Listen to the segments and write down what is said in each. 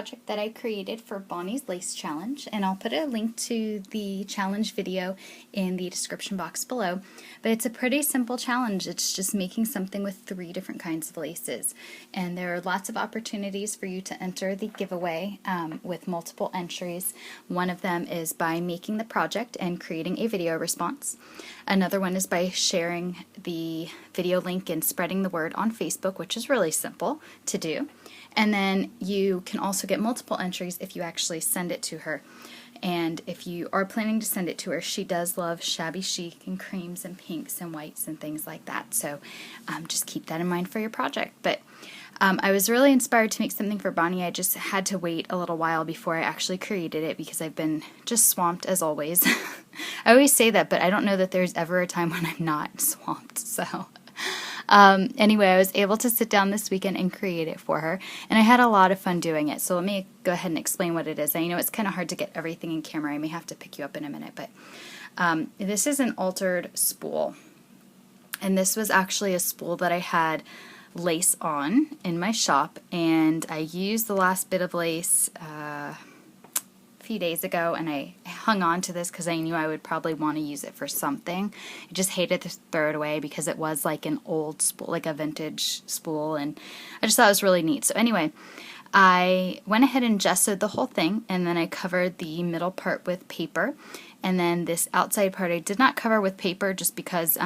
project that I created for Bonnie's Lace Challenge, and I'll put a link to the challenge video in the description box below. But it's a pretty simple challenge. It's just making something with 3 different kinds of laces. And there are lots of opportunities for you to enter the giveaway with multiple entries. One of them is by making the project and creating a video response. Another one is by sharing the video link and spreading the word on Facebook, which is really simple to do. And then you can also get multiple entries if you actually send it to her. And if you are planning to send it to her, she does love shabby chic and creams and pinks and whites and things like that. So just keep that in mind for your project. But I was really inspired to make something for Bonnie. I just had to wait a little while before I actually created it because I've been just swamped as always. I always say that, but I don't know that there's ever a time when I'm not swamped. So anyway, I was able to sit down this weekend and create it for her, and I had a lot of fun doing it. So let me go ahead and explain what it is. I know it's kind of hard to get everything in camera. I may have to pick you up in a minute, but this is an altered spool, and this was actually a spool that I had lace on in my shop, and I used the last bit of lace a few days ago, and I hung on to this because I knew I would probably want to use it for something. I just hated to throw it away because it was like an old spool, like a vintage spool, and I just thought it was really neat. So anyway, I went ahead and gessoed the whole thing, and then I covered the middle part with paper, and then this outside part I did not cover with paper just because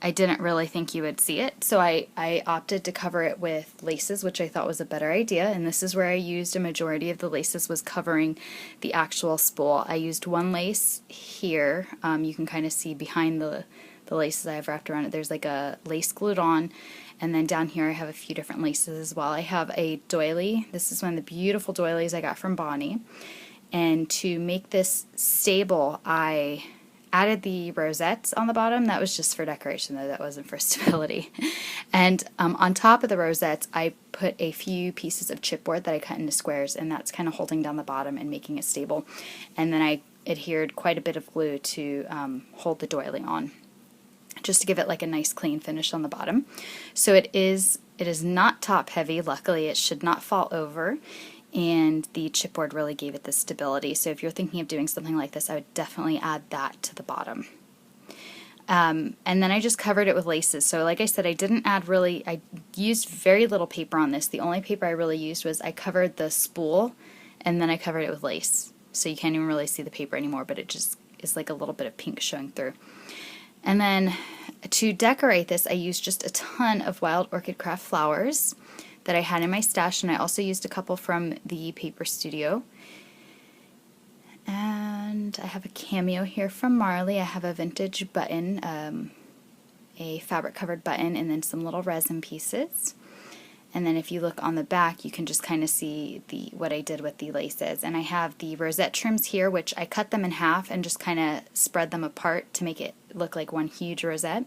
I didn't really think you would see it, so I opted to cover it with laces, which I thought was a better idea, and this is where I used a majority of the laces was covering the actual spool. I used one lace here. You can kind of see behind the laces I have wrapped around it. There's like a lace glued on, and then down here I have a few different laces as well. I have a doily. This is one of the beautiful doilies I got from Bonnie, and to make this stable, I added the rosettes on the bottom. That was just for decoration though, that wasn't for stability. And on top of the rosettes I put a few pieces of chipboard that I cut into squares, and that's kind of holding down the bottom and making it stable. And then I adhered quite a bit of glue to hold the doily on, just to give it like a nice clean finish on the bottom. So it is not top heavy. Luckily it should not fall over, and the chipboard really gave it the stability. So if you're thinking of doing something like this, I would definitely add that to the bottom. And then I just covered it with laces. So like I said, I used very little paper on this. The only paper I really used was I covered the spool, and then I covered it with lace. So you can't even really see the paper anymore, but it just is like a little bit of pink showing through. And then to decorate this, I used just a ton of wild orchid craft flowers that I had in my stash, and I also used a couple from the Paper Studio. And I have a cameo here from Marley. I have a vintage button, a fabric covered button, and then some little resin pieces. And then if you look on the back, you can just kind of see what I did with the laces. And I have the rosette trims here, which I cut them in half and just kind of spread them apart to make it look like one huge rosette.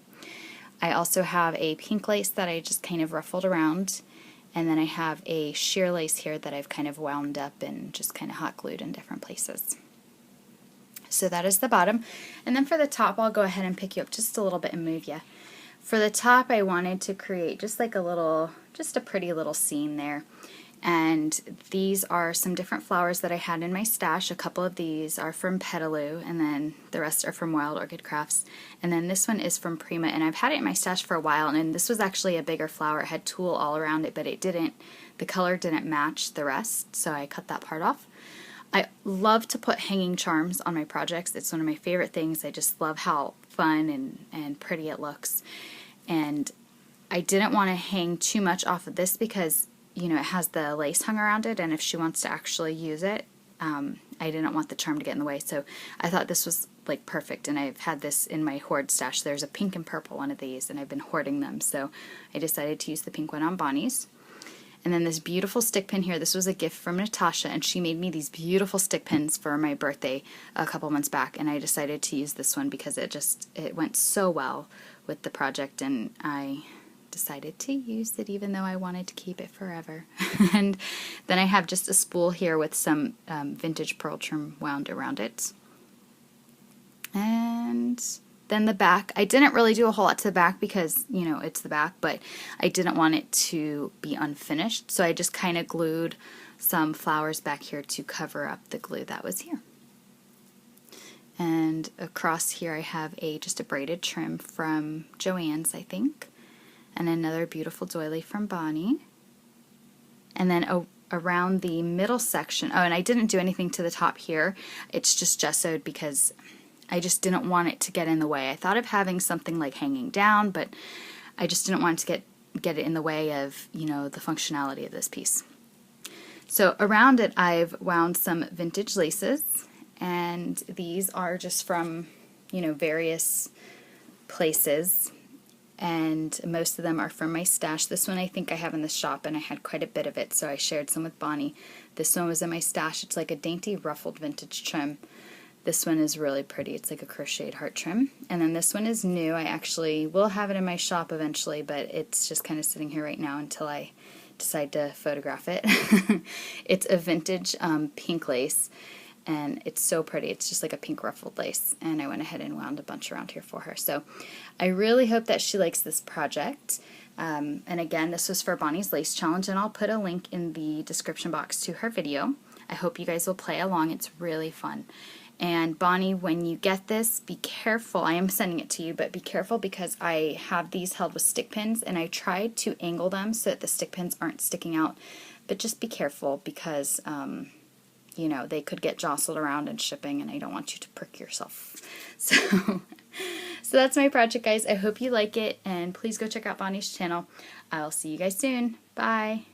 I also have a pink lace that I just kind of ruffled around. And then I have a sheer lace here that I've kind of wound up and just kind of hot glued in different places. So that is the bottom. And then for the top, I'll go ahead and pick you up just a little bit and move you. For the top, I wanted to create just like just a pretty little scene there. And these are some different flowers that I had in my stash. A couple of these are from Petaloo, and then the rest are from Wild Orchid Crafts. And then this one is from Prima, and I've had it in my stash for a while, and this was actually a bigger flower. It had tulle all around it, but the color didn't match the rest, so I cut that part off. I love to put hanging charms on my projects. It's one of my favorite things. I just love how fun and pretty it looks. And I didn't want to hang too much off of this because it has the lace hung around it, and if she wants to actually use it, I didn't want the charm to get in the way, so I thought this was like perfect, and I've had this in my hoard stash. There's a pink and purple one of these, and I've been hoarding them, so I decided to use the pink one on Bonnie's. And then this beautiful stick pin here, this was a gift from Natasha, and she made me these beautiful stick pins for my birthday a couple months back, and I decided to use this one because it went so well with the project, and I decided to use it even though I wanted to keep it forever. And then I have just a spool here with some vintage pearl trim wound around it. And Then the back, I didn't really do a whole lot to the back because, you know, it's the back, but I didn't want it to be unfinished, so I just kind of glued some flowers back here to cover up the glue that was here. And across here I have just a braided trim from Joann's, I think, and another beautiful doily from Bonnie. And then around the middle section, oh, and I didn't do anything to the top here, it's just gessoed because I just didn't want it to get in the way. I thought of having something like hanging down, but I just didn't want it to get it in the way of, you know, the functionality of this piece. So around it I've wound some vintage laces, and these are just from, you know, various places, and most of them are from my stash. This one I think I have in the shop, and I had quite a bit of it, so I shared some with Bonnie. This one was in my stash. It's like a dainty ruffled vintage trim. This one is really pretty. It's like a crocheted heart trim. And then this one is new. I actually will have it in my shop eventually, but it's just kind of sitting here right now until I decide to photograph it. It's a vintage pink lace, and it's so pretty. It's just like a pink ruffled lace, and I went ahead and wound a bunch around here for her. So I really hope that she likes this project. And again, this was for Bonnie's Lace Challenge, and I'll put a link in the description box to her video. I hope you guys will play along. It's really fun. And Bonnie, when you get this, be careful. I am sending it to you, but be careful because I have these held with stick pins, and I tried to angle them so that the stick pins aren't sticking out. But just be careful because, you know, they could get jostled around in shipping, and I don't want you to prick yourself. So that's my project, guys. I hope you like it, and please go check out Bonnie's channel. I'll see you guys soon. Bye.